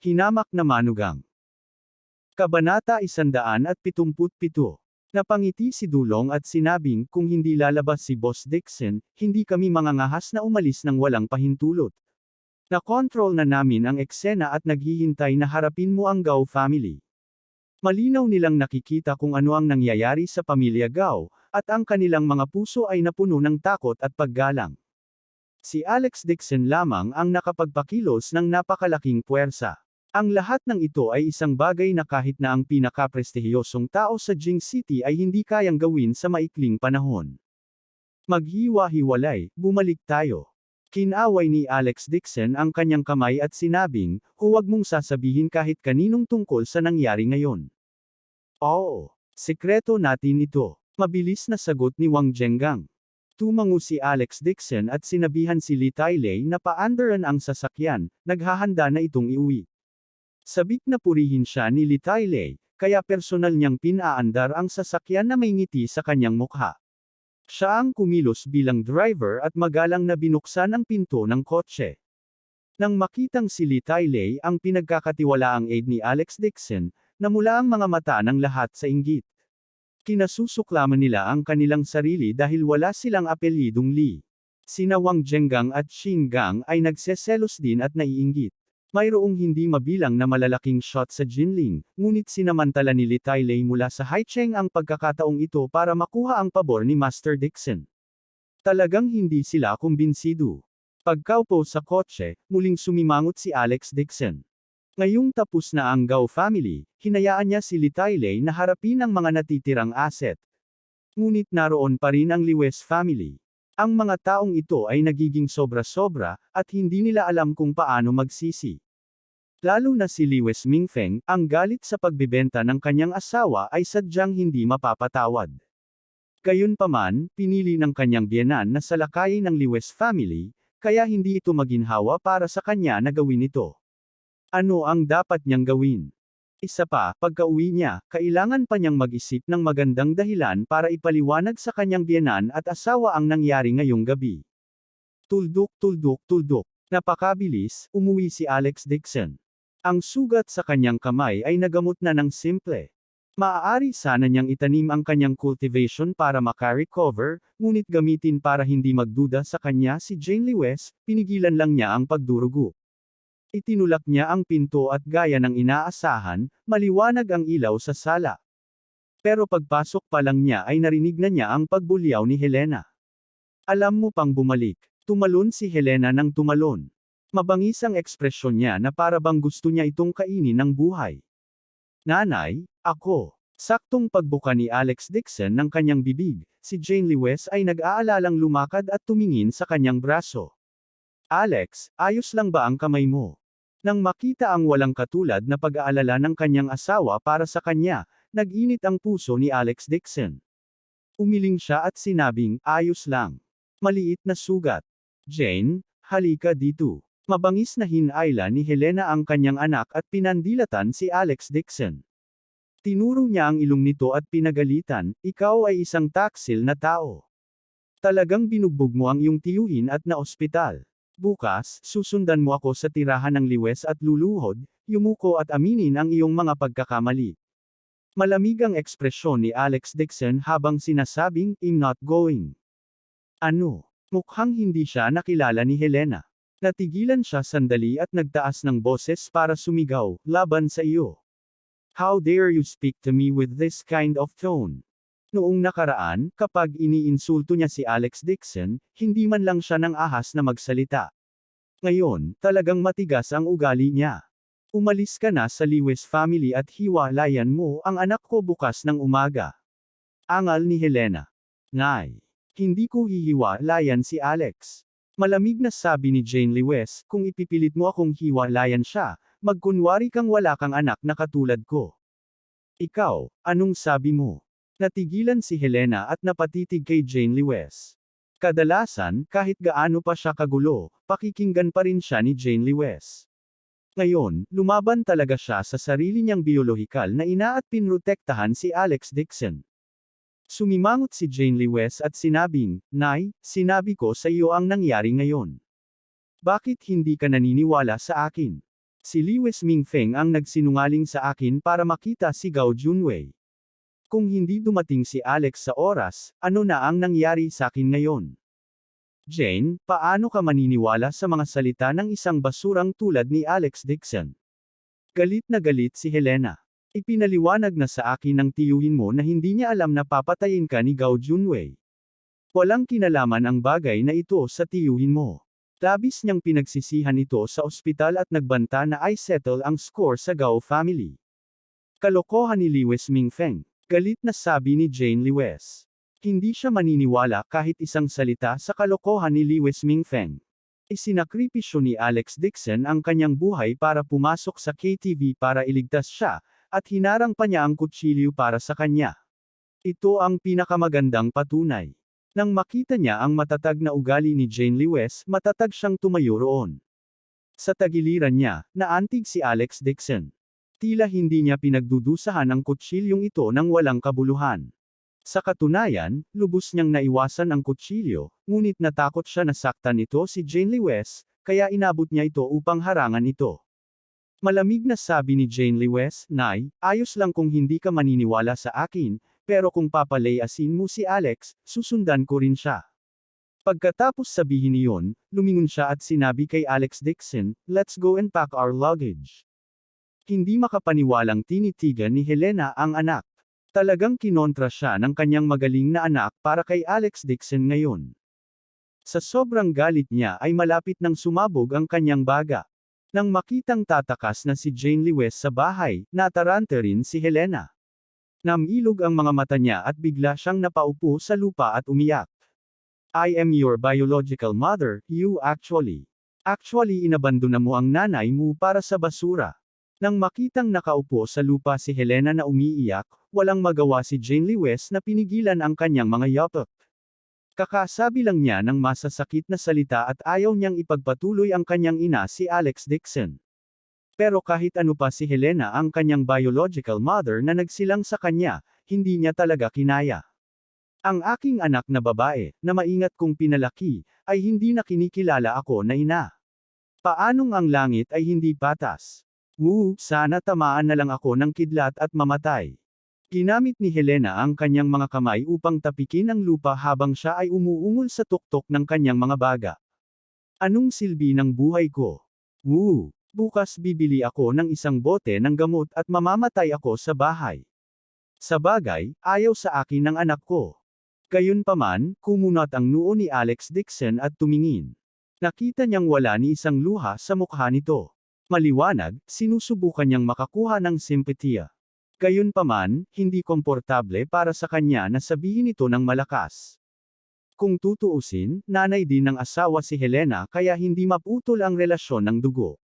Hinamak na manugang. Kabanata 177. Napangiti si Dulong at sinabing kung hindi lalabas si Boss Dixon, hindi kami mangangahas na umalis ng walang pahintulot. Nakontrol na namin ang eksena at naghihintay na harapin mo ang Gao family. Malinaw nilang nakikita kung ano ang nangyayari sa pamilya Gao, at ang kanilang mga puso ay napuno ng takot at paggalang. Si Alex Dixon lamang ang nakapagpakilos ng napakalaking puwersa. Ang lahat ng ito ay isang bagay na kahit na ang pinakaprestihiyosong tao sa Jing City ay hindi kayang gawin sa maikling panahon. Maghiwa-hiwalay, bumalik tayo. Kinaway ni Alex Dixon ang kanyang kamay at sinabing, huwag mong sasabihin kahit kaninong tungkol sa nangyari ngayon. Oo, sekreto natin ito. Mabilis na sagot ni Wang Zhengang. Tumango si Alex Dixon at sinabihan si Li Tailei na paandaran ang sasakyan, naghahanda na itong iuwi. Sabik na purihin siya ni Li Tailei, kaya personal niyang pinaandar ang sasakyan na may ngiti sa kanyang mukha. Siya ang kumilos bilang driver at magalang na binuksan ang pinto ng kotse. Nang makitang si Li Tailei ang pinagkakatiwalaang aide ni Alex Dixon, namula ang mga mata ng lahat sa inggit. Kinasusuklaman nila ang kanilang sarili dahil wala silang apelyidong Li. Sina Wang Zhengang at Xin Gang ay nagseselos din at naiinggit. Mayroong hindi mabilang na malalaking shot sa Jinling, ngunit sinamantala ni Li Tailei mula sa Haicheng ang pagkakataong ito para makuha ang pabor ni Master Dixon. Talagang hindi sila kumbinsido. Pagkaupo sa kotse, muling sumimangot si Alex Dixon. Ngayong tapos na ang Gao family, hinayaan niya si Li Tailei na harapin ang mga natitirang asset. Ngunit naroon pa rin ang Liwes family. Ang mga taong ito ay nagiging sobra-sobra, at hindi nila alam kung paano magsisi. Lalo na si Liwes Mingfeng, ang galit sa pagbibenta ng kanyang asawa ay sadyang hindi mapapatawad. Gayunpaman, pinili ng kanyang biyenan na salakayin ng Liwes family, kaya hindi ito maginhawa para sa kanya na gawin ito. Ano ang dapat niyang gawin? Isa pa, pagka-uwi niya, kailangan pa niyang mag-isip ng magandang dahilan para ipaliwanag sa kanyang biyenan at asawa ang nangyari ngayong gabi. Tuldok, tuldok, tuldok. Napakabilis, umuwi si Alex Dixon. Ang sugat sa kanyang kamay ay nagamot na ng simple. Maaari sana niyang itanim ang kanyang cultivation para maka-recover, ngunit gamitin para hindi magduda sa kanya si Jane Liwes, pinigilan lang niya ang pagdurugo. Itinulak niya ang pinto at gaya ng inaasahan, maliwanag ang ilaw sa sala. Pero pagpasok pa lang niya ay narinig na niya ang pagbulyaw ni Helena. Alam mo pang bumalik. Tumalon si Helena ng tumalon. Mabangis ang ekspresyon niya na para bang gusto niya itong kainin ng buhay. Nanay, ako. Saktong pagbuka ni Alex Dixon ng kanyang bibig, si Jane Liwes ay nag-aalalang lumakad at tumingin sa kanyang braso. Alex, ayos lang ba ang kamay mo? Nang makita ang walang katulad na pag-aalala ng kanyang asawa para sa kanya, nag-init ang puso ni Alex Dixon. Umiling siya at sinabing, ayos lang. Maliit na sugat. Jane, halika dito. Mabangis na hinayla ni Helena ang kanyang anak at pinandilatan si Alex Dixon. Tinuro niya ang ilong nito at pinagalitan, ikaw ay isang taksil na tao. Talagang binugbog mo ang iyong tiyuhin at na-ospital. Bukas, susundan mo ako sa tirahan ng Liwes at luluhod, yumuko at aminin ang iyong mga pagkakamali. Malamig ang ekspresyon ni Alex Dixon habang sinasabing, I'm not going. Ano? Mukhang hindi siya nakilala ni Helena. Natigilan siya sandali at nagtaas ng boses para sumigaw, laban sa iyo. How dare you speak to me with this kind of tone? Noong nakaraan, kapag iniinsulto niya si Alex Dixon, hindi man lang siya nang ahas na magsalita. Ngayon, talagang matigas ang ugali niya. Umalis ka na sa Liwes family at hiwalayan mo ang anak ko bukas ng umaga. Angal ni Helena. Nay. Hindi ko hihiwalayan si Alex. Malamig na sabi ni Jane Liwes, kung ipipilit mo akong hiwalayan siya, magkunwari kang wala kang anak na katulad ko. Ikaw, anong sabi mo? Natigilan si Helena at napatitig kay Jane Liwes. Kadalasan, kahit gaano pa siya kagulo, pakikinggan pa rin siya ni Jane Liwes. Ngayon, lumaban talaga siya sa sarili niyang biolohikal na ina at pinrotektahan si Alex Dixon. Sumimangot si Jane Liwes at sinabing, Nay, sinabi ko sa iyo ang nangyari ngayon. Bakit hindi ka naniniwala sa akin? Si Lewis Mingfeng ang nagsinungaling sa akin para makita si Gao Junwei. Kung hindi dumating si Alex sa oras, ano na ang nangyari sa akin ngayon? Jane, paano ka maniniwala sa mga salita ng isang basurang tulad ni Alex Dixon? Galit na galit si Helena. Ipinaliwanag na sa akin ng tiyuhin mo na hindi niya alam na papatayin ka ni Gao Junwei. Walang kinalaman ang bagay na ito sa tiyuhin mo. Labis niyang pinagsisihan ito sa ospital at nagbanta na ay settle ang score sa Gao family. Kalokohan ni Lewis Mingfeng. Galit na sabi ni Jane Lewis. Hindi siya maniniwala kahit isang salita sa kalokohan ni Lewis Mingfeng. Isinakripisyo ni Alex Dixon ang kanyang buhay para pumasok sa KTV para iligtas siya, at hinarang pa niya ang kutsilyo para sa kanya. Ito ang pinakamagandang patunay. Nang makita niya ang matatag na ugali ni Jane Lewis, matatag siyang tumayo roon. Sa tagiliran niya, naantig si Alex Dixon. Tila hindi niya pinagdudusahan ang kutsilyong ito nang walang kabuluhan. Sa katunayan, lubos niyang naiwasan ang kutsilyo, ngunit natakot siya na saktan ito si Jane Lewis, kaya inabot niya ito upang harangan ito. Malamig na sabi ni Jane Lewis, "Nay, ayos lang kung hindi ka maniniwala sa akin, pero kung papalayasin mo si Alex, susundan ko rin siya." Pagkatapos sabihin niyon, lumingon siya at sinabi kay Alex Dixon, "Let's go and pack our luggage." Hindi makapaniwalang tinitigan ni Helena ang anak. Talagang kinontra siya ng kanyang magaling na anak para kay Alex Dixon ngayon. Sa sobrang galit niya ay malapit nang sumabog ang kanyang baga. Nang makitang tatakas na si Jane Lewis sa bahay, nataranta rin si Helena. Namilog ang mga mata niya at bigla siyang napaupo sa lupa at umiyak. "I am your biological mother, you actually. Actually inabandona mo ang nanay mo para sa basura." Nang makitang nakaupo sa lupa si Helena na umiiyak, walang magawa si Jane Lewis na pinigilan ang kanyang mga yapak. Kakasabi lang niya ng masasakit na salita at ayaw niyang ipagpatuloy ang kanyang ina si Alex Dixon. Pero kahit ano pa si Helena ang kanyang biological mother na nagsilang sa kanya, hindi niya talaga kinaya. "Ang aking anak na babae, na maingat kong pinalaki, ay hindi na kinikilala ako na ina. Paanong ang langit ay hindi patas? Sana tamaan na lang ako ng kidlat at mamatay." Ginamit ni Helena ang kanyang mga kamay upang tapikin ang lupa habang siya ay umuungol sa tuktok ng kanyang mga baga. "Anong silbi ng buhay ko? Bukas bibili ako ng isang bote ng gamot at mamamatay ako sa bahay. Sa bagay, ayaw sa akin ng anak ko." Gayunpaman, kumunat ang noo ni Alex Dixon at tumingin. Nakita niyang wala ni isang luha sa mukha nito. Maliwanag, sinusubukan niyang makakuha ng simpatiya. Gayunpaman, hindi komportable para sa kanya na sabihin ito ng malakas. Kung tutuusin, nanay din ng asawa si Helena kaya hindi maputol ang relasyon ng dugo.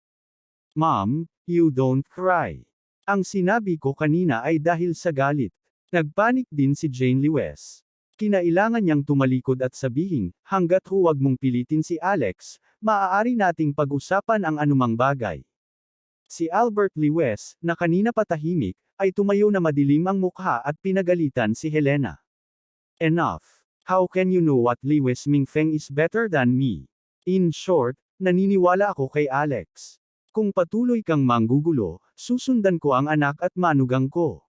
"Mom, you don't cry." Ang sinabi ko kanina ay dahil sa galit. Nagpanik din si Jane Lewis. Kinailangan niyang tumalikod at sabihin, "Hanggat huwag mong pilitin si Alex, maaari nating pag-usapan ang anumang bagay." Si Albert Lewis, na kanina patahimik, ay tumayo na madilim ang mukha at pinagalitan si Helena. "Enough. How can you know what Lewis Mingfeng is better than me? In short, naniniwala ako kay Alex. Kung patuloy kang manggugulo, susundan ko ang anak at manugang ko.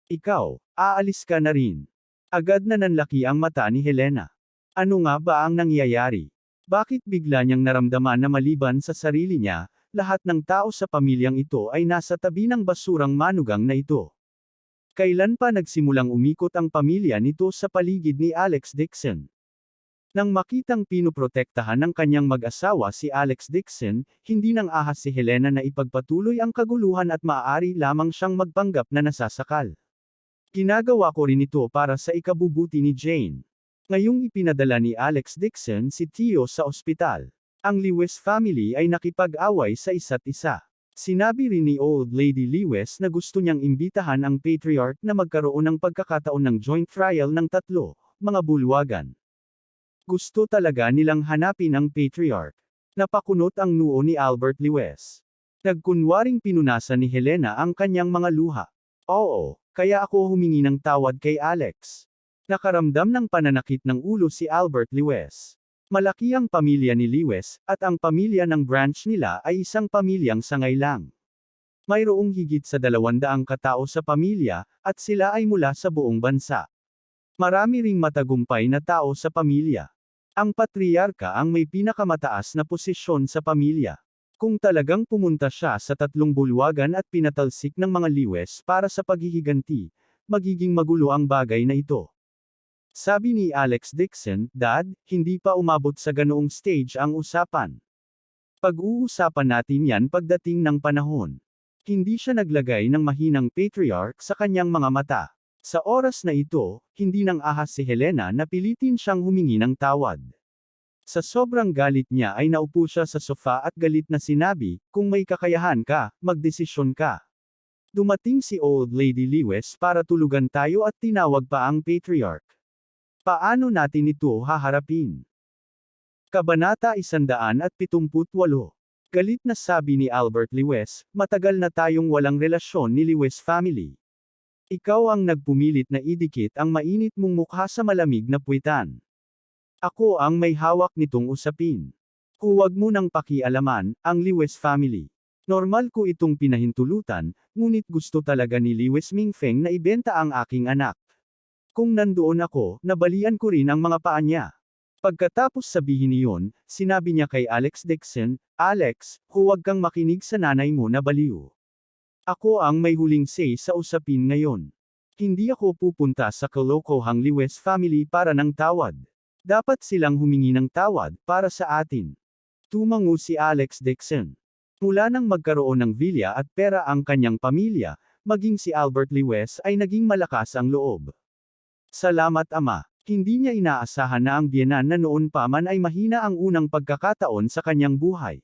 Ikaw, aalis ka na rin." Agad na nanlaki ang mata ni Helena. Ano nga ba ang nangyayari? Bakit bigla niyang naramdaman na maliban sa sarili niya, lahat ng tao sa pamilyang ito ay nasa tabi ng basurang manugang na ito? Kailan pa nagsimulang umikot ang pamilya nito sa paligid ni Alex Dixon? Nang makitang pinoprotektahan ng kanyang mag-asawa si Alex Dixon, hindi nang ahas si Helena na ipagpatuloy ang kaguluhan at maaari lamang siyang magpanggap na nasasakal. "Ginagawa ko rin ito para sa ikabubuti ni Jane." Ngayong ipinadala ni Alex Dixon si Tio sa ospital. Ang Lewis family ay nakipag-away sa isa't isa. Sinabi rin ni Old Lady Lewis na gusto niyang imbitahan ang patriarch na magkaroon ng pagkakataon ng joint trial ng 3, mga bulwagan. Gusto talaga nilang hanapin ang patriarch. Napakunot ang noo ni Albert Lewis. Nagkunwaring pinunasan ni Helena ang kanyang mga luha. "Oo, kaya ako humingi ng tawad kay Alex." Nakaramdam ng pananakit ng ulo si Albert Lewis. Malaki ang pamilya ni Lewis, at ang pamilya ng branch nila ay isang pamilyang sangay lang. Mayroong higit sa 200 katao sa pamilya, at sila ay mula sa buong bansa. Marami ring matagumpay na tao sa pamilya. Ang patriarka ang may pinakamataas na posisyon sa pamilya. Kung talagang pumunta siya sa 3 bulwagan at pinatalsik ng mga Lewis para sa paghihiganti, magiging magulo ang bagay na ito. Sabi ni Alex Dixon, "Dad, hindi pa umabot sa ganoong stage ang usapan. Pag-uusapan natin yan pagdating ng panahon." Hindi siya naglagay ng mahinang patriarch sa kanyang mga mata. Sa oras na ito, hindi nang ahas si Helena na pilitin siyang humingi ng tawad. Sa sobrang galit niya ay naupo siya sa sofa at galit na sinabi, "Kung may kakayahan ka, magdesisyon ka." Dumating si Old Lady Lewis para tulugan tayo at tinawag pa ang patriarch. Paano natin ito haharapin? Kabanata 178. Galit na sabi ni Albert Lewis, "Matagal na tayong walang relasyon ni Lewis family. Ikaw ang nagpumilit na idikit ang mainit mong mukha sa malamig na puwitan. Ako ang may hawak nitong usapin. Huwag mo nang pakialaman, ang Lewis family. Normal ko itong pinahintulutan, ngunit gusto talaga ni Lewis Mingfeng na ibenta ang aking anak. Kung nandoon ako, nabalian ko rin ang mga paa niya." Pagkatapos sabihin niyon, sinabi niya kay Alex Dixon, "Alex, huwag kang makinig sa nanay mo na baliw. Ako ang may huling say sa usapin ngayon. Hindi ako pupunta sa kalokohang Lewis family para ng tawad. Dapat silang humingi ng tawad para sa atin." Tumango si Alex Dixon. Mula nang magkaroon ng vilya at pera ang kanyang pamilya, maging si Albert Lewis ay naging malakas ang loob. "Salamat Ama." Hindi niya inaasahan na ang biyenan na noon pa man ay mahina ang unang pagkakataon sa kanyang buhay.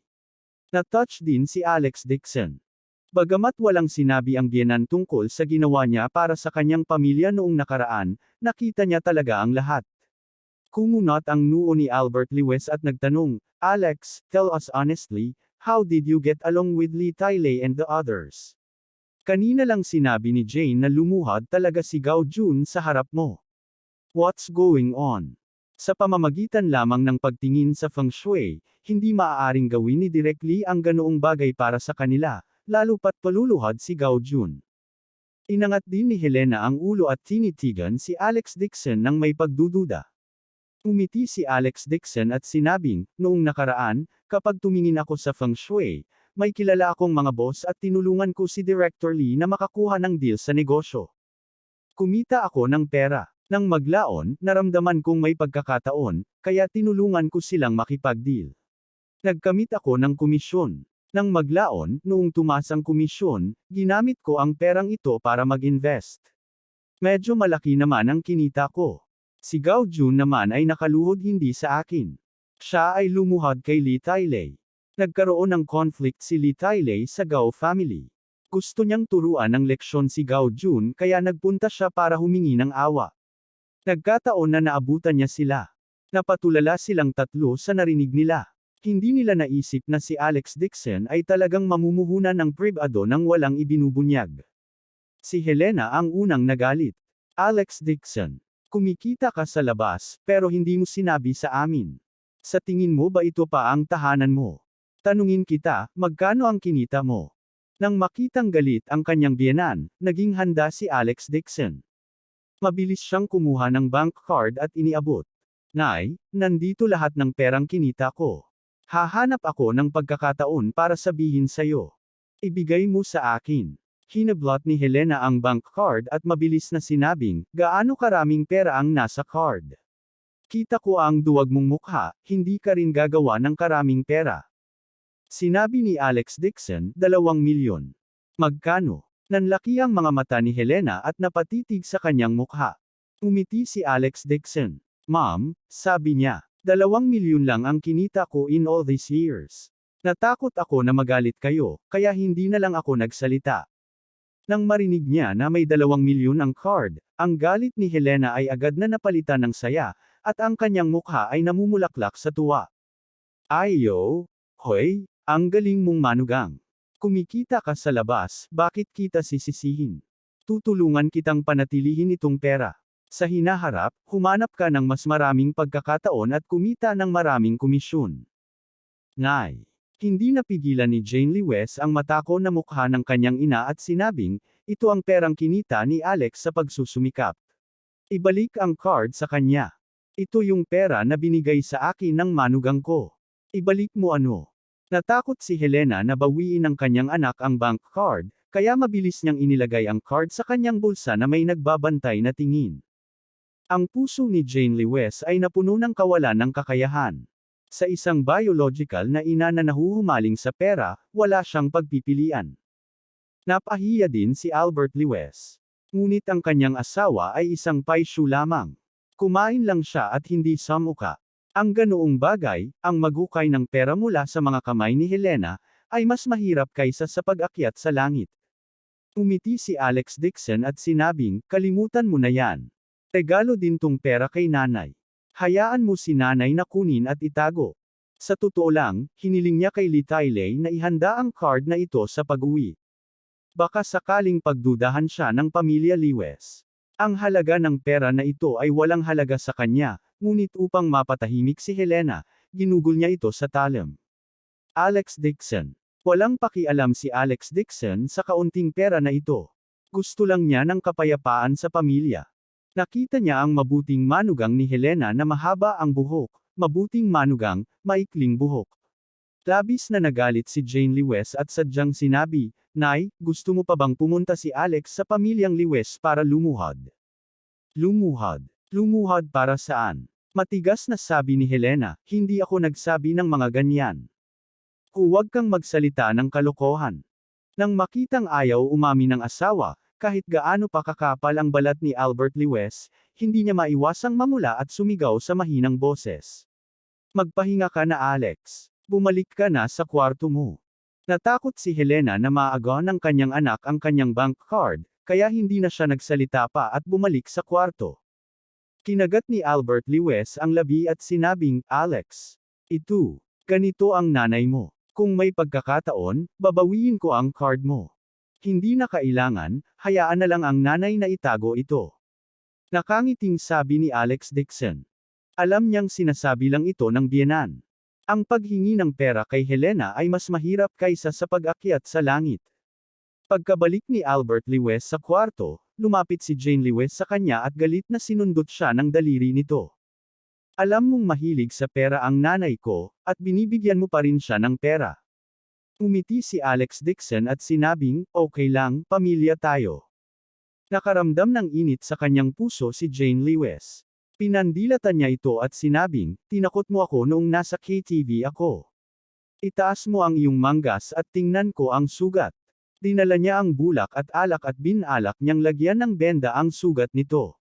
Na-touch din si Alex Dixon. Bagamat walang sinabi ang biyenan tungkol sa ginawa niya para sa kanyang pamilya noong nakaraan, nakita niya talaga ang lahat. Kumunot ang noo ni Albert Lewis at nagtanong, "Alex, tell us honestly, how did you get along with Lee Tylay and the others? Kanina lang sinabi ni Jane na lumuhad talaga si Gao Jun sa harap mo. What's going on?" Sa pamamagitan lamang ng pagtingin sa feng shui, hindi maaaring gawin ni Direk Lee ang ganoong bagay para sa kanila, lalo pat paluluhad si Gao Jun. Inangat din ni Helena ang ulo at tinitigan si Alex Dixon ng may pagdududa. Umiti si Alex Dixon at sinabing, "Noong nakaraan, kapag tumingin ako sa feng shui, may kilala akong mga boss at tinulungan ko si Director Lee na makakuha ng deal sa negosyo. Kumita ako ng pera. Nang maglaon, naramdaman kong may pagkakataon, kaya tinulungan ko silang makipag-deal. Nagkamit ako ng komisyon. Nang maglaon, noong tumaas ang komisyon, ginamit ko ang perang ito para mag-invest. Medyo malaki naman ang kinita ko. Si Gao Jun naman ay nakaluhod hindi sa akin. Siya ay lumuhad kay Lee Tylay. Nagkaroon ng conflict si Lee Tylay sa Gao family. Gusto niyang turuan ng leksyon si Gao Jun kaya nagpunta siya para humingi ng awa. Nagkataon na naabutan niya sila. Napatulala silang tatlo sa narinig nila. Hindi nila naisip na si Alex Dixon ay talagang mamumuhunan ng pribado nang walang ibinubunyag. Si Helena ang unang nagalit. "Alex Dixon, kumikita ka sa labas, pero hindi mo sinabi sa amin. Sa tingin mo ba ito pa ang tahanan mo? Tanungin kita, magkano ang kinita mo?" Nang makitang galit ang kanyang biyenan, naging handa si Alex Dixon. Mabilis siyang kumuha ng bank card at iniabot. "Nay, nandito lahat ng perang kinita ko. Hahanap ako ng pagkakataon para sabihin sa'yo. Ibigay mo sa akin." Hinablot ni Helena ang bank card at mabilis na sinabing, "Gaano karaming pera ang nasa card? Kita ko ang duwag mong mukha, hindi ka rin gagawa ng karaming pera." Sinabi ni Alex Dixon, 2 milyon. "Magkano?" Nanlaki ang mga mata ni Helena at napatitig sa kanyang mukha. Umiti si Alex Dixon. "Ma'am," sabi niya, 2 milyon lang ang kinita ko in all these years. Natakot ako na magalit kayo, kaya hindi na lang ako nagsalita." Nang marinig niya na may 2 milyon ang card, ang galit ni Helena ay agad na napalitan ng saya, at ang kanyang mukha ay namumulaklak sa tuwa. "Ayo, hoy, ang galing mong manugang. Kumikita ka sa labas, bakit kita sisisihin? Tutulungan kitang panatilihin itong pera. Sa hinaharap, humanap ka ng mas maraming pagkakataon at kumita ng maraming komisyon. Ngay. Hindi napigilan ni Jane Lewis ang matako na mukha ng kanyang ina at sinabing, ito ang perang kinita ni Alex sa pagsusumikap. Ibalik ang card sa kanya. Ito yung pera na binigay sa akin ng manugang ko. Ibalik mo ano? Natakot si Helena na bawiin ng kanyang anak ang bank card, kaya mabilis niyang inilagay ang card sa kanyang bulsa na may nagbabantay na tingin. Ang puso ni Jane Lewis ay napuno ng kawalan ng kakayahan. Sa isang biological na ina na nahuhumaling sa pera, wala siyang pagpipilian. Napahiya din si Albert Lewis. Ngunit ang kanyang asawa ay isang paisyu lamang. Kumain lang siya at hindi samuka. Ang ganoong bagay, ang magukay ng pera mula sa mga kamay ni Helena, ay mas mahirap kaysa sa pag-akyat sa langit. Umiti si Alex Dixon at sinabing, kalimutan mo na yan. Regalo din tong pera kay nanay. Hayaan mo si nanay na kunin at itago. Sa totoo lang, hiniling niya kay Litaylay na ihanda ang card na ito sa pag-uwi. Baka sakaling pagdudahan siya ng pamilya Lewis. Ang halaga ng pera na ito ay walang halaga sa kanya, ngunit upang mapatahimik si Helena, ginugol niya ito sa talim. Alex Dixon. Walang pakialam si Alex Dixon sa kaunting pera na ito. Gusto lang niya ng kapayapaan sa pamilya. Nakita niya ang mabuting manugang ni Helena na mahaba ang buhok, mabuting manugang, maikling buhok. Labis na nagalit si Jane Lewis at sadyang sinabi, Nay, gusto mo pa bang pumunta si Alex sa pamilyang Lewis para lumuhod? Lumuhod. Lumuhod para saan? Matigas na sabi ni Helena, hindi ako nagsabi ng mga ganyan. Huwag kang magsalita ng kalokohan. Nang makitang ayaw umami ng asawa, kahit gaano pa kakapal ang balat ni Albert Lewis, hindi niya maiwasang mamula at sumigaw sa mahinang boses. Magpahinga ka na Alex. Bumalik ka na sa kwarto mo. Natakot si Helena na maaga ng kanyang anak ang kanyang bank card, kaya hindi na siya nagsalita pa at bumalik sa kwarto. Kinagat ni Albert Lewis ang labi at sinabing, Alex. Ganito ang nanay mo. Kung may pagkakataon, babawiin ko ang card mo. Hindi na kailangan, hayaan na lang ang nanay na itago ito. Nakangiting sabi ni Alex Dixon. Alam niyang sinasabi lang ito ng biyenan. Ang paghingi ng pera kay Helena ay mas mahirap kaysa sa pag-akyat sa langit. Pagkabalik ni Albert Lewis sa kwarto, lumapit si Jane Lewis sa kanya at galit na sinundot siya ng daliri nito. Alam mong mahilig sa pera ang nanay ko, at binibigyan mo pa rin siya ng pera. Umiti si Alex Dixon at sinabing, okay lang, pamilya tayo. Nakaramdam ng init sa kanyang puso si Jane Lewis. Pinandilatan niya ito at sinabing, tinakot mo ako noong nasa KTV ako. Itaas mo ang iyong manggas at tingnan ko ang sugat. Dinala niya ang bulak at alak at binalak niyang lagyan ng benda ang sugat nito.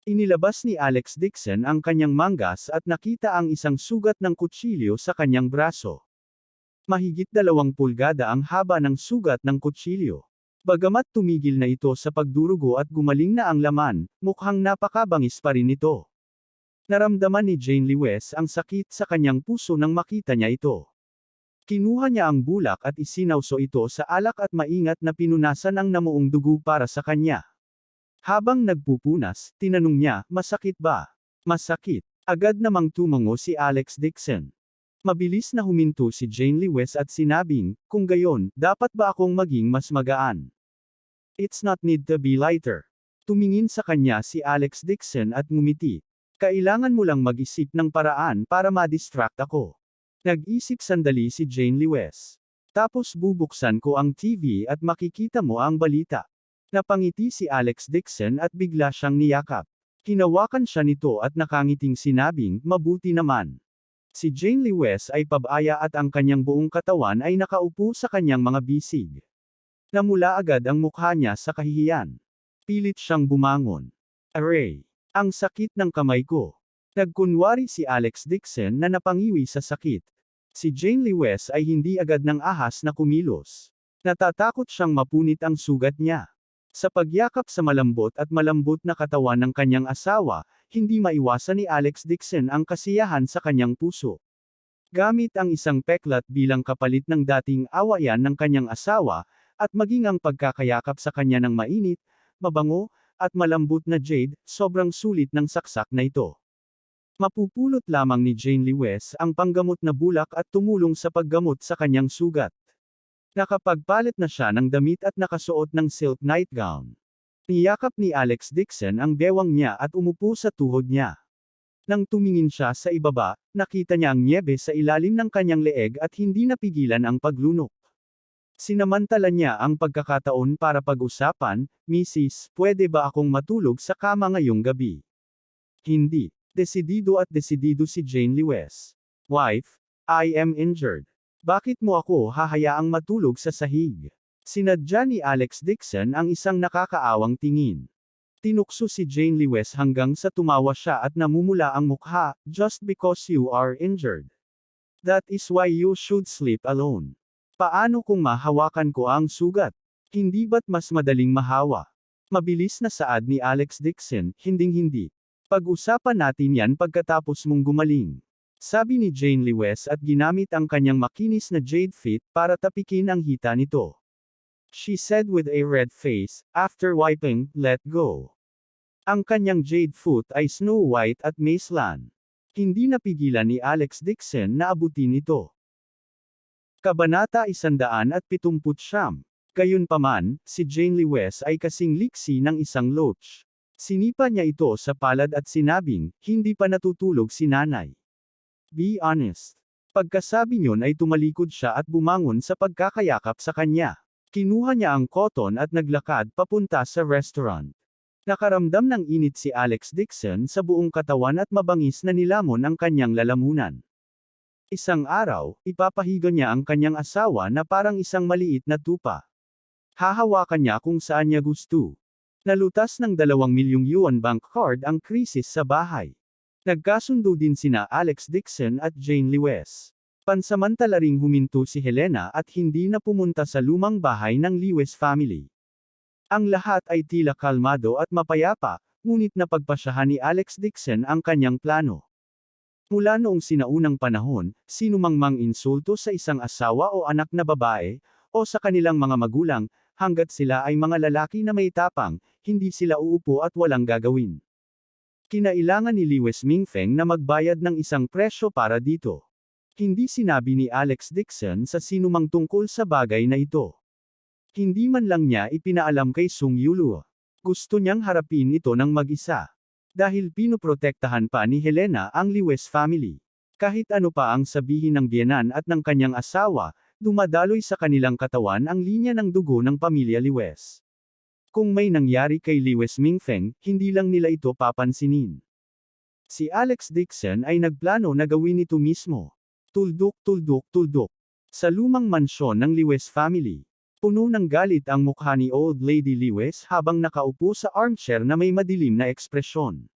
Inilabas ni Alex Dixon ang kanyang manggas at nakita ang isang sugat ng kutsilyo sa kanyang braso. Mahigit 2 pulgada ang haba ng sugat ng kutsilyo. Bagamat tumigil na ito sa pagdurugo at gumaling na ang laman, mukhang napakabangis pa rin ito. Naramdaman ni Jane Lewis ang sakit sa kanyang puso nang makita niya ito. Kinuha niya ang bulak at isinawso ito sa alak at maingat na pinunasan ang namuong dugo para sa kanya. Habang nagpupunas, tinanong niya, masakit ba? Masakit. Agad namang tumango si Alex Dixon. Mabilis na huminto si Jane Lewis at sinabing, kung gayon, dapat ba akong maging mas magaan? It's not need to be lighter. Tumingin sa kanya si Alex Dixon at ngumiti. Kailangan mo lang mag-isip ng paraan para ma-distract ako. Nag-isip sandali si Jane Lewis. Tapos bubuksan ko ang TV at makikita mo ang balita. Napangiti si Alex Dixon at bigla siyang niyakap. Hinawakan siya nito at nakangiting sinabing, mabuti naman. Si Jane Lewis ay pabaya at ang kanyang buong katawan ay nakaupo sa kanyang mga bisig. Namula agad ang mukha niya sa kahihiyan. Pilit siyang bumangon. Aray! Ang sakit ng kamay ko. Nagkunwari si Alex Dixon na napangiwi sa sakit. Si Jane Lewis ay hindi agad ng ahas na kumilos. Natatakot siyang mapunit ang sugat niya. Sa pagyakap sa malambot at malambot na katawan ng kanyang asawa, hindi maiwasan ni Alex Dixon ang kasiyahan sa kanyang puso. Gamit ang isang peklat bilang kapalit ng dating awayan ng kanyang asawa, at maging ang pagkakayakap sa kanya ng mainit, mabango, at malambot na jade, sobrang sulit ng saksak na ito. Mapupulot lamang ni Jane Lewis ang panggamot na bulak at tumulong sa paggamot sa kanyang sugat. Nakapagpalit na siya ng damit at nakasuot ng silk nightgown. Niyakap ni Alex Dixon ang bewang niya at umupo sa tuhod niya. Nang tumingin siya sa ibaba, nakita niya ang nyebe sa ilalim ng kanyang leeg at hindi napigilan ang paglunok. Sinamantala niya ang pagkakataon para pag-usapan, "Mrs., pwede ba akong matulog sa kama ngayong gabi?" Hindi. Desidido at desidido si Jane Lewis. "Wife, I am injured. Bakit mo ako hahayaang matulog sa sahig?" Sinadya ni Alex Dixon ang isang nakakaawang tingin. Tinukso si Jane Lewis hanggang sa tumawa siya at namumula ang mukha, "Just because you are injured. That is why you should sleep alone." Paano kung mahawakan ko ang sugat? Hindi ba't mas madaling mahawa? Mabilis na saad ni Alex Dixon, "Hinding-hindi. Pag-usapan natin yan pagkatapos mong gumaling." Sabi ni Jane Lewis at ginamit ang kanyang makinis na jade feet para tapikin ang hita nito. She said with a red face, after wiping, "Let go." Ang kanyang jade foot ay snow white at maislan. Hindi napigilan ni Alex Dixon na abutin ito. Kabanata 179. Gayunpaman, si Jane Lewis ay kasing liksi ng isang loach. Sinipa niya ito sa palad at sinabing, "Hindi pa natutulog si nanay. Be honest." Pagkasabi niyon ay tumalikod siya at bumangon sa pagkakayakap sa kanya. Kinuha niya ang cotton at naglakad papunta sa restaurant. Nakaramdam ng init si Alex Dixon sa buong katawan at mabangis na nilamon ang kanyang lalamunan. Isang araw, ipapahiga niya ang kanyang asawa na parang isang maliit na tupa. Hahawakan niya kung saan niya gusto. Nalutas ng 2 milyong yuan bank card ang krisis sa bahay. Nagkasundo din sina Alex Dixon at Jane Lewis. Pansamantala ring huminto si Helena at hindi na pumunta sa lumang bahay ng Lewis family. Ang lahat ay tila kalmado at mapayapa, ngunit napagpasyahan ni Alex Dixon ang kanyang plano. Mula noong sinaunang panahon, sinumang insulto sa isang asawa o anak na babae, o sa kanilang mga magulang, hanggat sila ay mga lalaki na may tapang, hindi sila uupo at walang gagawin. Kinailangan ni Lewis Mingfeng na magbayad ng isang presyo para dito. Hindi sinabi ni Alex Dixon sa sinumang tungkol sa bagay na ito. Hindi man lang niya ipinaalam kay Sung Yulu. Gusto niyang harapin ito ng mag-isa. Dahil pinoprotektahan pa ni Helena ang Lewis family. Kahit ano pa ang sabihin ng biyenan at ng kanyang asawa, dumadaloy sa kanilang katawan ang linya ng dugo ng pamilya Lewis. Kung may nangyari kay Lewis Mingfeng, hindi lang nila ito papansinin. Si Alex Dixon ay nagplano na gawin ito mismo. Tuldok, tuldok, tuldok. Sa lumang mansyon ng Lewis family. Puno ng galit ang mukha ni Old Lady Lewis habang nakaupo sa armchair na may madilim na ekspresyon.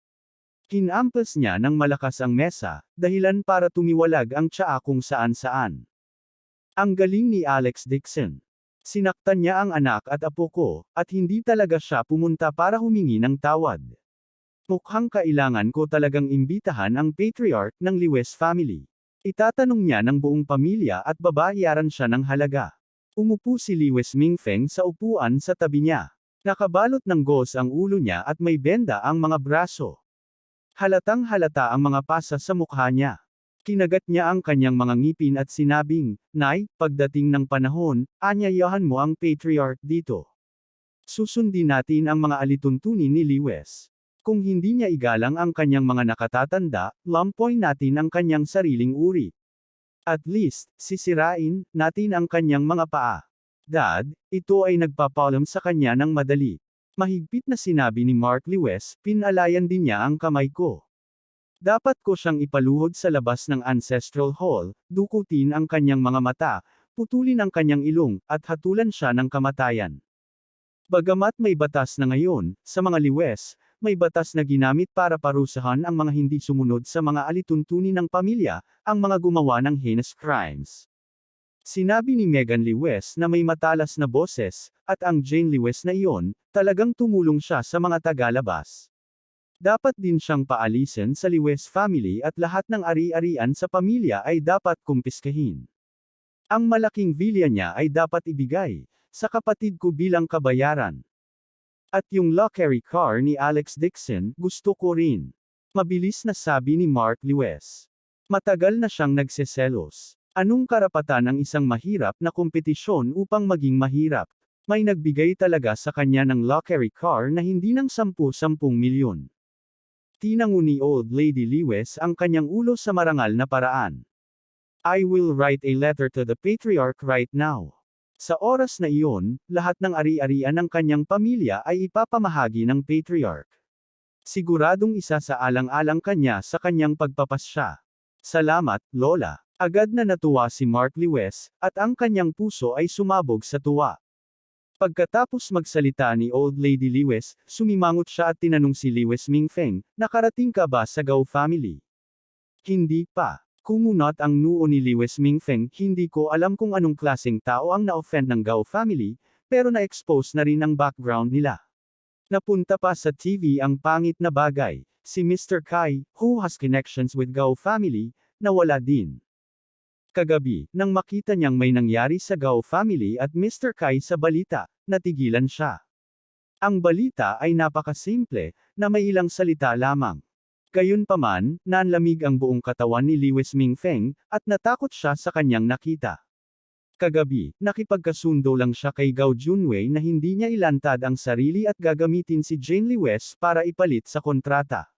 Hinampas niya ng malakas ang mesa, dahilan para tumiwalag ang tsaa kung saan-saan. Ang galing ni Alex Dixon. Sinaktan niya ang anak at apo ko, at hindi talaga siya pumunta para humingi ng tawad. Mukhang kailangan ko talagang imbitahan ang patriarch ng Lewis family. Itatanong niya ng buong pamilya at babayaran siya ng halaga. Umupo si Lewis Mingfeng sa upuan sa tabi niya. Nakabalot ng gauze ang ulo niya at may benda ang mga braso. Halatang halata ang mga pasa sa mukha niya. Kinagat niya ang kanyang mga ngipin at sinabing, "Nay, pagdating ng panahon, anyayahan mo ang patriarch dito. Susundin natin ang mga alituntunin ni Lewis. Kung hindi niya igalang ang kanyang mga nakatatanda, lampoy natin ang kanyang sariling uri. At least, sisirain natin ang kanyang mga paa." "Dad, ito ay nagpapaalam sa kanya ng madali." Mahigpit na sinabi ni Mark Lewis, "Pinalayan din niya ang kamay ko. Dapat ko siyang ipaluhod sa labas ng ancestral hall, dukutin ang kanyang mga mata, putulin ang kanyang ilong, at hatulan siya ng kamatayan." Bagamat may batas na ngayon, sa mga Lewis, may batas na ginamit para parusahan ang mga hindi sumunod sa mga alituntunin ng pamilya, ang mga gumawa ng heinous crimes. Sinabi ni Megan Lewis na may matalas na boses, at ang Jane Lewis na iyon, talagang tumulong siya sa mga tagalabas. Dapat din siyang paalisin sa Lewis family at lahat ng ari-arian sa pamilya ay dapat kumpiskahin. Ang malaking vilya niya ay dapat ibigay sa kapatid ko bilang kabayaran. At yung luxury car ni Alex Dixon, gusto ko rin. Mabilis na sabi ni Mark Lewis. Matagal na siyang nagseselos. Anong karapatan ng isang mahirap na kompetisyon upang maging mahirap? May nagbigay talaga sa kanya ng luxury car na hindi ng 10 milyon. Tinango ni Old Lady Lewis ang kanyang ulo sa marangal na paraan. I will write a letter to the patriarch right now. Sa oras na iyon, lahat ng ari-arian ng kanyang pamilya ay ipapamahagi ng patriarch. Siguradong isa sa alang-alang kanya sa kanyang pagpapasya. Salamat, Lola. Agad na natuwa si Mark Lewis, at ang kanyang puso ay sumabog sa tuwa. Pagkatapos magsalita ni Old Lady Lewis, sumimangot siya at tinanong si Lewis Mingfeng, nakarating ka ba sa Gao family? Hindi pa. Kumunot ang noo ni Lewis Mingfeng, hindi ko alam kung anong klaseng tao ang na-offend ng Gao family, pero na-expose na rin ang background nila. Napunta pa sa TV ang pangit na bagay, si Mr. Kai, who has connections with Gao family, nawala din. Kagabi, nang makita niyang may nangyari sa Gao family at Mr. Kai sa balita, natigilan siya. Ang balita ay napakasimple, na may ilang salita lamang. Gayunpaman, nanlamig ang buong katawan ni Lewis Mingfeng, at natakot siya sa kanyang nakita. Kagabi, nakipagkasundo lang siya kay Gao Junwei na hindi niya ilantad ang sarili at gagamitin si Jane Lewis para ipalit sa kontrata.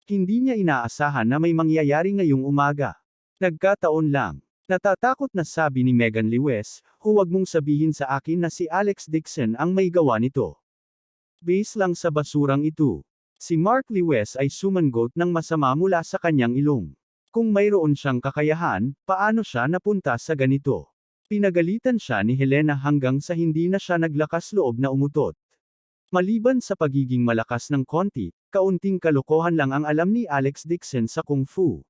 Hindi niya inaasahan na may mangyayari ngayong umaga. Nagkataon lang. Natatakot na sabi ni Megan Lewis, huwag mong sabihin sa akin na si Alex Dixon ang may gawa nito. Base lang sa basurang ito. Si Mark Lewis ay sumangot ng masama mula sa kanyang ilong. Kung mayroon siyang kakayahan, paano siya napunta sa ganito? Pinagalitan siya ni Helena hanggang sa hindi na siya naglakas loob na umutot. Maliban sa pagiging malakas ng konti, kaunting kalokohan lang ang alam ni Alex Dixon sa Kung Fu.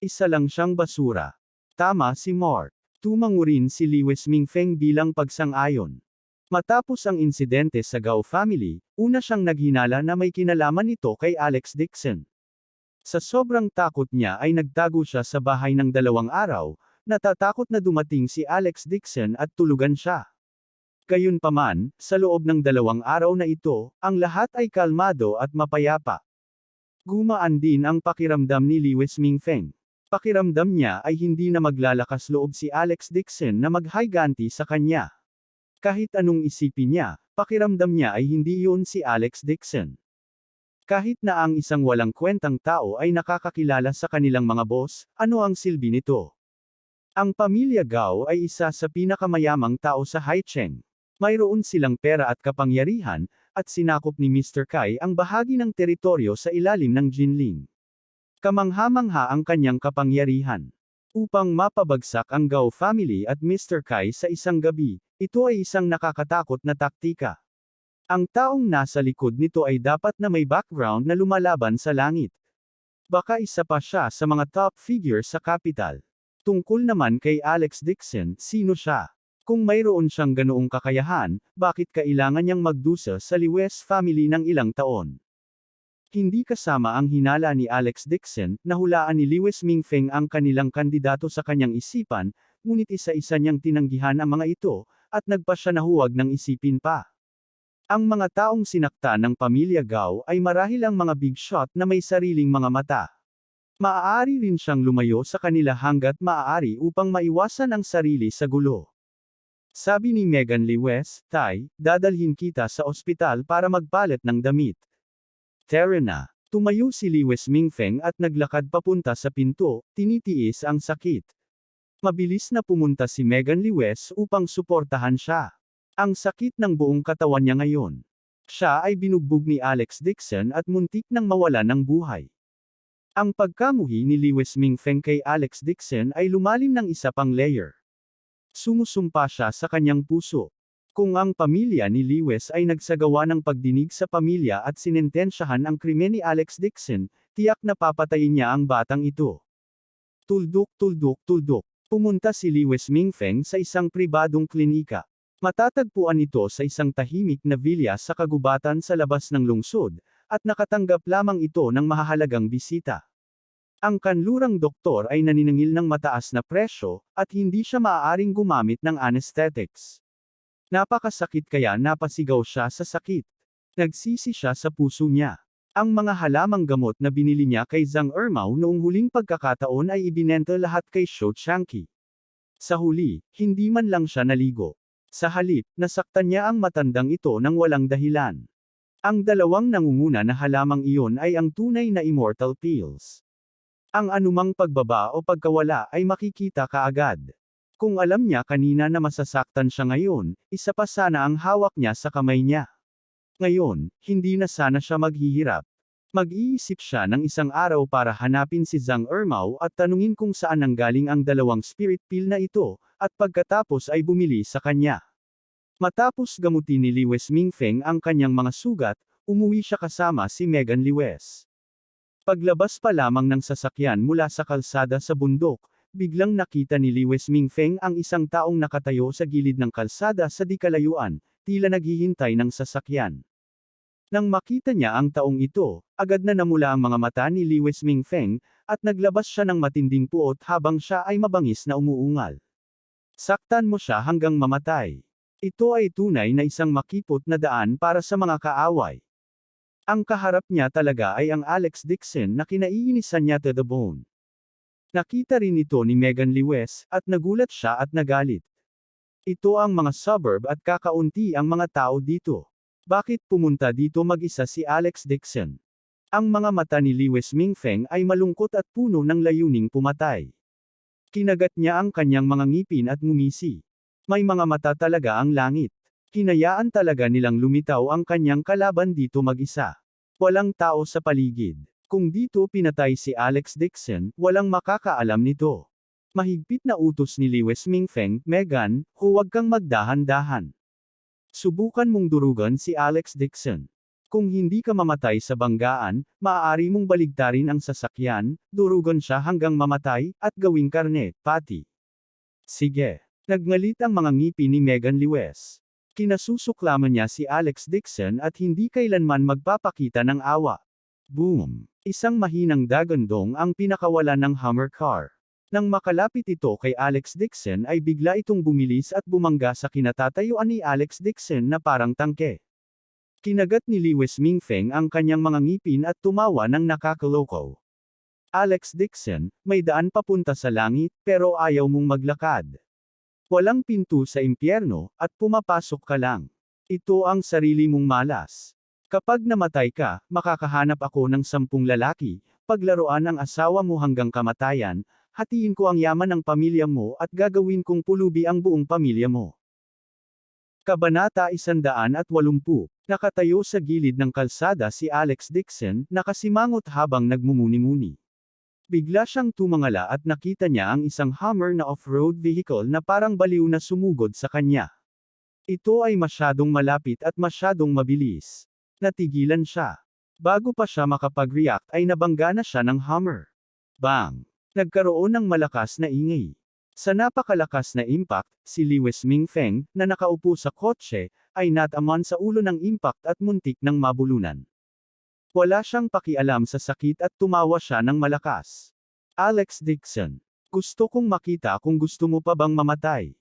Isa lang siyang basura. Tama si Mark. Tumango rin si Lewis Mingfeng bilang pagsang-ayon. Matapos ang insidente sa Gao family, una siyang naghinala na may kinalaman nito kay Alex Dixon. Sa sobrang takot niya ay nagtago siya sa bahay ng 2 araw, natatakot na dumating si Alex Dixon at tulugan siya. Gayunpaman, sa loob ng 2 araw na ito, ang lahat ay kalmado at mapayapa. Gumaan din ang pakiramdam ni Lewis Mingfeng. Pakiramdam niya ay hindi na maglalakas loob si Alex Dixon na maghiganti sa kanya. Kahit anong isipin niya, pakiramdam niya ay hindi yun si Alex Dixon. Kahit na ang isang walang kwentang tao ay nakakakilala sa kanilang mga boss, ano ang silbi nito? Ang pamilya Gao ay isa sa pinakamayamang tao sa Haicheng. Mayroon silang pera at kapangyarihan, at sinakop ni Mr. Kai ang bahagi ng teritoryo sa ilalim ng Jinling. Kamangha-mangha ang kanyang kapangyarihan. Upang mapabagsak ang Gao family at Mr. Kai sa isang gabi, ito ay isang nakakatakot na taktika. Ang taong nasa likod nito ay dapat na may background na lumalaban sa langit. Baka isa pa siya sa mga top figure sa capital. Tungkol naman kay Alex Dixon, sino siya? Kung mayroon siyang ganoong kakayahan, bakit kailangan niyang magdusa sa Lewis family ng ilang taon? Hindi kasama ang hinala ni Alex Dixon, nahulaan ni Lewis Mingfeng ang kanilang kandidato sa kanyang isipan, ngunit isa-isa niyang tinanggihan ang mga ito, at nagpa siya na huwag nang isipin pa. Ang mga taong sinakta ng pamilya Gao ay marahil ang mga big shot na may sariling mga mata. Maaari rin siyang lumayo sa kanila hanggat maaari upang maiwasan ang sarili sa gulo. Sabi ni Megan Lewis, Tay, dadalhin kita sa ospital para magpalit ng damit. Tara na. Tumayo si Lewis Mingfeng at naglakad papunta sa pinto, tinitiis ang sakit. Mabilis na pumunta si Megan Lewis upang suportahan siya. Ang sakit ng buong katawan niya ngayon. Siya ay binugbog ni Alex Dixon at muntik nang mawala ng buhay. Ang pagkamuhi ni Lewis Mingfeng kay Alex Dixon ay lumalim ng isa pang layer. Sumusumpa siya sa kanyang puso. Kung ang pamilya ni Lewis ay nagsagawa ng pagdinig sa pamilya at sinentensyahan ang krimen ni Alex Dixon, tiyak na papatayin niya ang batang ito. Tuldok, tuldok, tuldok. Pumunta si Lewis Mingfeng sa isang pribadong klinika. Matatagpuan ito sa isang tahimik na vilya sa kagubatan sa labas ng lungsod, at nakatanggap lamang ito ng mahahalagang bisita. Ang kanlurang doktor ay naniningil ng mataas na presyo, at hindi siya maaaring gumamit ng anesthetics. Napakasakit kaya napasigaw siya sa sakit. Nagsisi siya sa puso niya. Ang mga halamang gamot na binili niya kay Zhang Ermao noong huling pagkakataon ay ibinenta lahat kay Shou Changqi. Sa huli, hindi man lang siya naligo. Sa halip, nasaktan niya ang matandang ito nang walang dahilan. Ang dalawang nangunguna na halamang iyon ay ang tunay na immortal pills. Ang anumang pagbaba o pagkawala ay makikita kaagad. Kung alam niya kanina na masasaktan siya ngayon, isa pa sana ang hawak niya sa kamay niya. Ngayon, hindi na sana siya maghihirap. Mag-iisip siya ng isang araw para hanapin si Zhang Ermao at tanungin kung saan nanggaling ang dalawang spirit pill na ito, at pagkatapos ay bumili sa kanya. Matapos gamutin ni Liwes Mingfeng ang kanyang mga sugat, umuwi siya kasama si Megan Liwes. Paglabas pa lamang ng sasakyan mula sa kalsada sa bundok, biglang nakita ni Liwes Mingfeng ang isang taong nakatayo sa gilid ng kalsada sa di kalayuan, tila naghihintay ng sasakyan. Nang makita niya ang taong ito, agad na namula ang mga mata ni Liwes Mingfeng, at naglabas siya ng matinding puot habang siya ay mabangis na umuungal. Saktan mo siya hanggang mamatay. Ito ay tunay na isang makipot na daan para sa mga kaaway. Ang kaharap niya talaga ay ang Alex Dixon na kinaiinisan niya to the bone. Nakita rin ito ni Megan Liwes, at nagulat siya at nagalit. Ito ang mga suburb at kakaunti ang mga tao dito. Bakit pumunta dito mag-isa si Alex Dixon? Ang mga mata ni Liwes Mingfeng ay malungkot at puno ng layuning pumatay. Kinagat niya ang kanyang mga ngipin at ngumisi. May mga mata talaga ang langit. Hinayaan talaga nilang lumitaw ang kanyang kalaban dito mag-isa. Walang tao sa paligid. Kung dito pinatay si Alex Dixon, walang makakaalam nito. Mahigpit na utos ni Liwes Mingfeng, Megan, huwag kang magdahan-dahan. Subukan mong durugan si Alex Dixon. Kung hindi ka mamatay sa banggaan, maaari mong baligtarin ang sasakyan, durugan siya hanggang mamatay, at gawing karne, pati. Sige. Nagngalit ang mga ngipin ni Megan Liwes. Kinasusuklaman niya si Alex Dixon at hindi kailanman magpapakita ng awa. Boom! Isang mahinang dagandong ang pinakawalan ng Hummer car. Nang makalapit ito kay Alex Dixon ay bigla itong bumilis at bumangga sa kinatatayuan ni Alex Dixon na parang tangke. Kinagat ni Liwes Mingfeng ang kanyang mga ngipin at tumawa ng nakakaloko. Alex Dixon, may daan papunta sa langit, pero ayaw mong maglakad. Walang pinto sa impyerno, at pumapasok ka lang. Ito ang sarili mong malas. Kapag namatay ka, makakahanap ako ng 10 lalaki, paglaruan ang asawa mo hanggang kamatayan, hatiin ko ang yaman ng pamilya mo at gagawin kong pulubi ang buong pamilya mo. Kabanata 180. Nakatayo sa gilid ng kalsada si Alex Dixon, nakasimangot habang nagmumuni-muni. Bigla siyang tumangala at nakita niya ang isang Hummer na off-road vehicle na parang baliw na sumugod sa kanya. Ito ay masyadong malapit at masyadong mabilis. Natigilan siya. Bago pa siya makapag-react ay nabangga na siya ng Hummer. Bang! Nagkaroon ng malakas na ingay. Sa napakalakas na impact, si Liwes Mingfeng, na nakaupo sa kotse, ay nataman sa ulo ng impact at muntik ng mabulunan. Wala siyang pakialam sa sakit at tumawa siya ng malakas. Alex Dixon. Gusto kong makita kung gusto mo pa bang mamatay.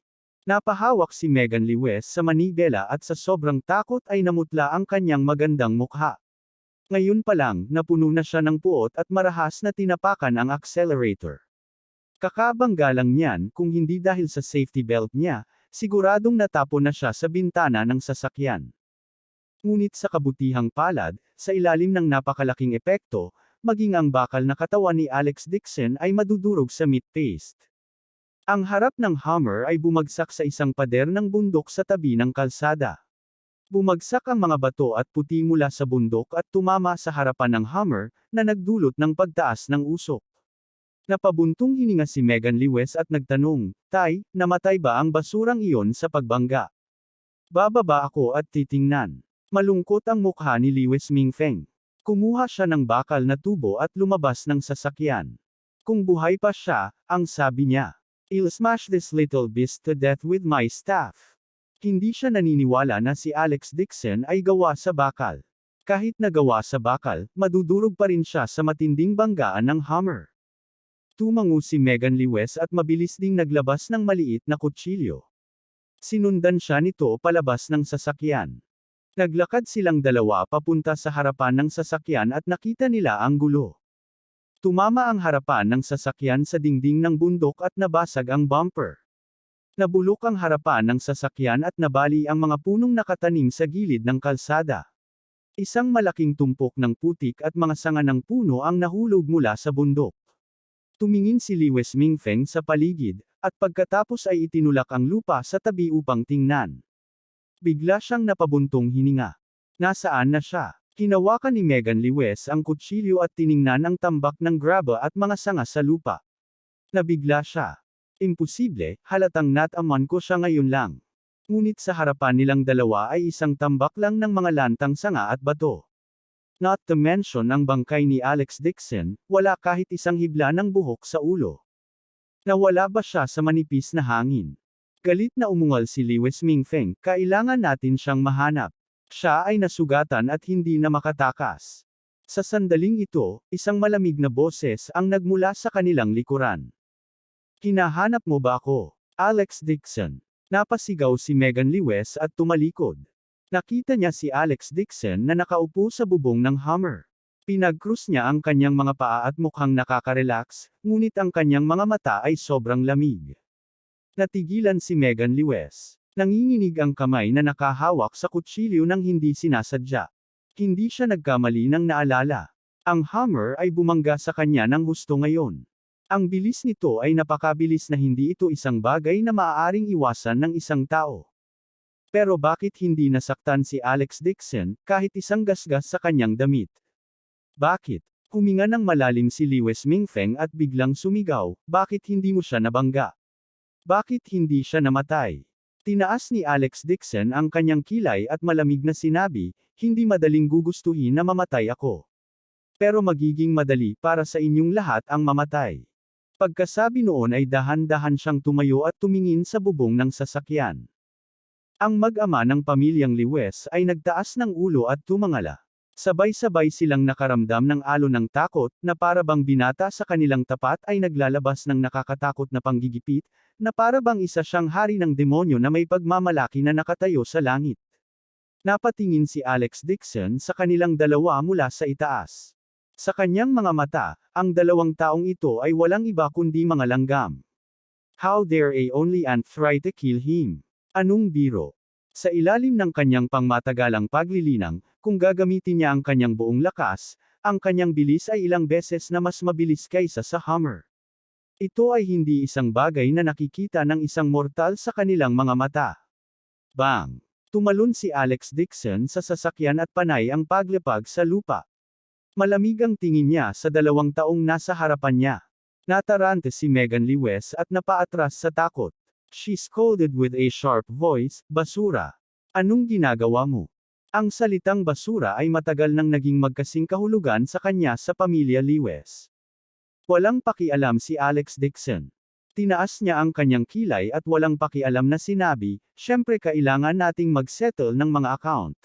Napahawak si Megan Liwes sa manibela at sa sobrang takot ay namutla ang kanyang magandang mukha. Ngayon pa lang, napuno na siya ng puot at marahas na tinapakan ang accelerator. Kakabangga lang niyan kung hindi dahil sa safety belt niya, siguradong natapon na siya sa bintana ng sasakyan. Ngunit sa kabutihang palad, sa ilalim ng napakalaking epekto, maging ang bakal na katawan ni Alex Dixon ay madudurog sa meat paste. Ang harap ng Hummer ay bumagsak sa isang pader ng bundok sa tabi ng kalsada. Bumagsak ang mga bato at puti mula sa bundok at tumama sa harapan ng Hummer, na nagdulot ng pagtaas ng usok. Napabuntong hininga si Megan Liwes at nagtanong, "Tay, namatay ba ang basurang iyon sa pagbangga?" Bababa ako at titingnan. Malungkot ang mukha ni Liwes Mingfeng. Kumuha siya ng bakal na tubo at lumabas ng sasakyan. Kung buhay pa siya, ang sabi niya, "I'll smash this little beast to death with my staff." Hindi siya naniniwala na si Alex Dixon ay gawa sa bakal. Kahit nagawa sa bakal, madudurog pa rin siya sa matinding banggaan ng Hummer. Tumango si Megan Liwes at mabilis ding naglabas ng maliit na kutsilyo. Sinundan siya nito palabas ng sasakyan. Naglakad silang dalawa papunta sa harapan ng sasakyan at nakita nila ang gulo. Tumama ang harapan ng sasakyan sa dingding ng bundok at nabasag ang bumper. Nabulok ang harapan ng sasakyan at nabali ang mga punong nakatanim sa gilid ng kalsada. Isang malaking tumpok ng putik at mga sanga ng puno ang nahulog mula sa bundok. Tumingin si Lewis Mingfeng sa paligid, at pagkatapos ay itinulak ang lupa sa tabi upang tingnan. Bigla siyang napabuntong hininga. Nasaan na siya? Hinawakan ni Megan Lewis ang kutsilyo at tiningnan ang tambak ng graba at mga sanga sa lupa. Nabigla siya. Imposible, halatang nataman ko siya ngayon lang. Ngunit sa harapan nilang dalawa ay isang tambak lang ng mga lantang sanga at bato. Not to mention ang bangkay ni Alex Dixon, wala kahit isang hibla ng buhok sa ulo. Nawala ba siya sa manipis na hangin? Galit na umungal si Lewis Mingfeng, kailangan natin siyang mahanap. Siya ay nasugatan at hindi na makatakas. Sa sandaling ito, isang malamig na boses ang nagmula sa kanilang likuran. Hinahanap mo ba ako? Alex Dixon. Napasigaw si Megan Lewis at tumalikod. Nakita niya si Alex Dixon na nakaupo sa bubong ng Hummer. Pinag-cruise niya ang kanyang mga paa at mukhang nakaka-relax, ngunit ang kanyang mga mata ay sobrang lamig. Natigilan si Megan Lewis. Nanginginig ang kamay na nakahawak sa kutsilyo nang hindi sinasadya. Hindi siya nagkamali ng naalala. Ang Hummer ay bumangga sa kanya ng husto ngayon. Ang bilis nito ay napakabilis na hindi ito isang bagay na maaaring iwasan ng isang tao. Pero bakit hindi nasaktan si Alex Dixon, kahit isang gasgas sa kanyang damit? Bakit? Huminga ng malalim si Lewis Mingfeng at biglang sumigaw, bakit hindi mo siya nabangga? Bakit hindi siya namatay? Tinaas ni Alex Dixon ang kanyang kilay at malamig na sinabi, hindi madaling gugustuhin na mamatay ako. Pero magiging madali para sa inyong lahat ang mamatay. Pagkasabi noon ay dahan-dahan siyang tumayo at tumingin sa bubong ng sasakyan. Ang mag-ama ng pamilyang Lewis ay nagtaas ng ulo at tumangala. Sabay-sabay silang nakaramdam ng alon ng takot, na para bang binata sa kanilang tapat ay naglalabas ng nakakatakot na panggigipit, na para bang isa siyang hari ng demonyo na may pagmamalaki na nakatayo sa langit. Napatingin si Alex Dixon sa kanilang dalawa mula sa itaas. Sa kanyang mga mata, ang dalawang taong ito ay walang iba kundi mga langgam. How dare a only ant try to kill him? Anong biro? Sa ilalim ng kanyang pangmatagalang paglilinang, kung gagamitin niya ang kanyang buong lakas, ang kanyang bilis ay ilang beses na mas mabilis kaysa sa Hummer. Ito ay hindi isang bagay na nakikita ng isang mortal sa kanilang mga mata. Bang! Tumalon si Alex Dixon sa sasakyan at panay ang paglapag sa lupa. Malamig ang tingin niya sa dalawang taong nasa harapan niya. Natarante si Megan Lewis at napaatras sa takot. She scolded with a sharp voice, basura. Anong ginagawa mo? Ang salitang basura ay matagal nang naging magkasing kahulugan sa kanya sa pamilya Lewis. Walang pakialam si Alex Dixon. Tinaas niya ang kanyang kilay at walang pakialam na sinabi, syempre kailangan nating mag-settle ng mga account.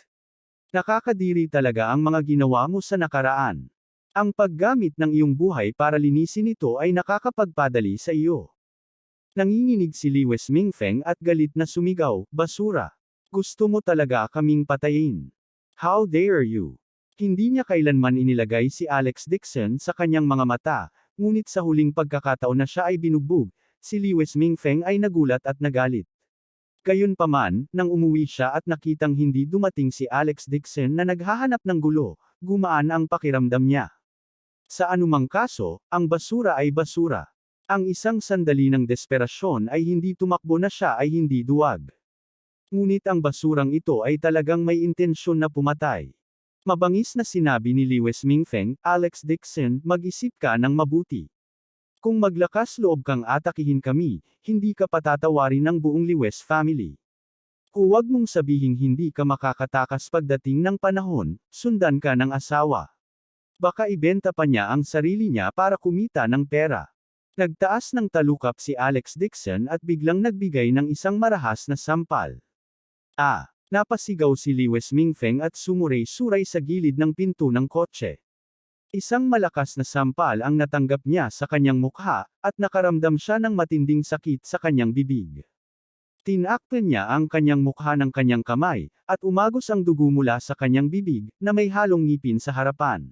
Nakakadiri talaga ang mga ginawa mo sa nakaraan. Ang paggamit ng iyong buhay para linisin ito ay nakakapagpadali sa iyo. Nanginginig si Lewis Mingfeng at galit na sumigaw, basura. Gusto mo talaga kaming patayin. How dare you? Hindi niya kailanman inilagay si Alex Dixon sa kanyang mga mata, ngunit sa huling pagkakataon na siya ay binugbog, si Lewis Mingfeng ay nagulat at nagalit. Gayunpaman, nang umuwi siya at nakitang hindi dumating si Alex Dixon na naghahanap ng gulo, gumaan ang pakiramdam niya. Sa anumang kaso, ang basura ay basura. Ang isang sandali ng desperasyon ay hindi tumakbo na siya ay hindi duwag. Ngunit ang basurang ito ay talagang may intensyon na pumatay. Mabangis na sinabi ni Lewis Mingfeng, Alex Dixon, mag-isip ka ng mabuti. Kung maglakas loob kang atakihin kami, hindi ka patatawarin ng buong Lewis family. Huwag mong sabihing hindi ka makakatakas pagdating ng panahon, sundan ka ng asawa. Baka ibenta pa niya ang sarili niya para kumita ng pera. Nagtaas ng talukap si Alex Dixon at biglang nagbigay ng isang marahas na sampal. Napasigaw si Lewis Mingfeng at sumuray-suray sa gilid ng pinto ng kotse. Isang malakas na sampal ang natanggap niya sa kanyang mukha, at nakaramdam siya ng matinding sakit sa kanyang bibig. Tinakpan niya ang kanyang mukha ng kanyang kamay, at umagos ang dugo mula sa kanyang bibig, na may halong ngipin sa harapan.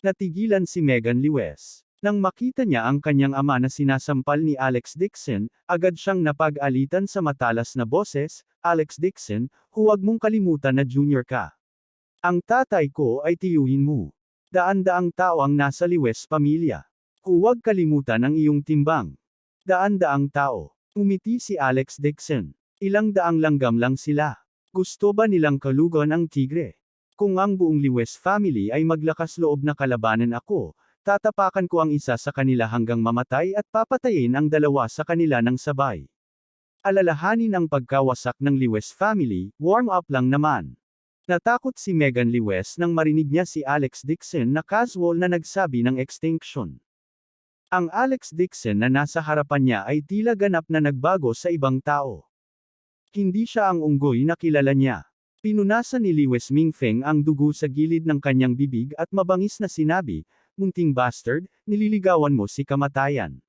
Natigilan si Megan Lewis. Nang makita niya ang kanyang ama na sinasampal ni Alex Dixon, agad siyang napag-alitan sa matalas na boses, "Alex Dixon, huwag mong kalimutan na junior ka. Ang tatay ko ay tiyuhin mo. Daan-daang tao ang nasa Lewis pamilya. Huwag kalimutan ang iyong timbang." Daan-daang tao. Umiti si Alex Dixon. Ilang daang langgam lang sila. Gusto ba nilang kalugan ang tigre? Kung ang buong Lewis family ay maglakas loob na kalabanan ako, tatapakan ko ang isa sa kanila hanggang mamatay at papatayin ang dalawa sa kanila ng sabay. Alalahanin ang pagkawasak ng Lewis family, warm up lang naman. Natakot si Megan Lewis nang marinig niya si Alex Dixon na casual na nagsabi ng extinction. Ang Alex Dixon na nasa harapan niya ay tila ganap na nagbago sa ibang tao. Hindi siya ang unggoy na kilala niya. Pinunasan ni Lewis Mingfeng ang dugo sa gilid ng kanyang bibig at mabangis na sinabi, "Munting bastard, nililigawan mo si kamatayan.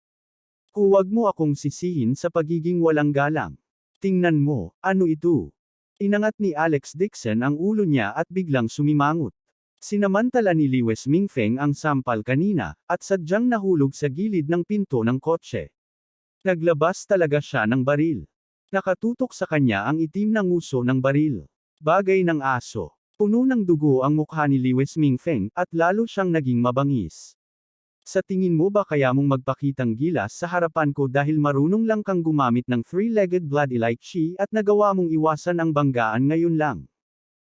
Huwag mo akong sisihin sa pagiging walang galang. Tingnan mo, ano ito?" Inangat ni Alex Dixon ang ulo niya at biglang sumimangot. Sinamantala ni Lewis Mingfeng ang sampal kanina, at sadyang nahulog sa gilid ng pinto ng kotse. Naglabas talaga siya ng baril. Nakatutok sa kanya ang itim na nguso ng baril. Bagay ng aso. Puno ng dugo ang mukha ni Lewis Mingfeng, at lalo siyang naging mabangis. Sa tingin mo ba kaya mong magpakitang gilas sa harapan ko dahil marunong lang kang gumamit ng three-legged bloody lychee at nagawa mong iwasan ang banggaan ngayon lang?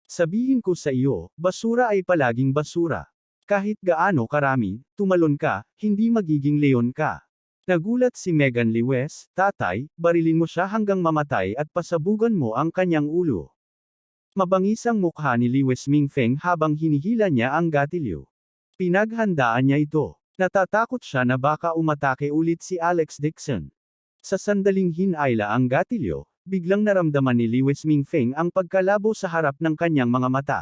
Sabihin ko sa iyo, basura ay palaging basura. Kahit gaano karami, tumalon ka, hindi magiging leon ka. Nagulat si Megan Lewis, "Tatay, barilin mo siya hanggang mamatay at pasabugan mo ang kanyang ulo." Mabangis ang mukha ni Lewis Mingfeng habang hinihila niya ang gatilyo. Pinaghandaan niya ito. Natatakot siya na baka umatake ulit si Alex Dixon. Sa sandaling hinayla ang gatilyo, biglang naramdaman ni Lewis Mingfeng ang pagkalabo sa harap ng kanyang mga mata.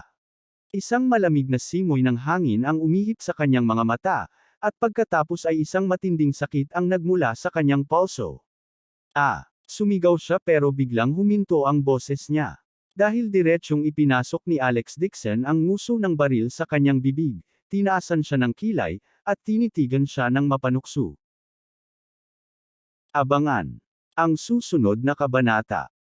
Isang malamig na simoy ng hangin ang umihip sa kanyang mga mata, at pagkatapos ay isang matinding sakit ang nagmula sa kanyang pulso. Sumigaw siya pero biglang huminto ang boses niya. Dahil diretsyong ipinasok ni Alex Dixon ang nguso ng baril sa kanyang bibig, tinaasan siya ng kilay, at tinitigan siya ng mapanukso. Abangan ang susunod na kabanata.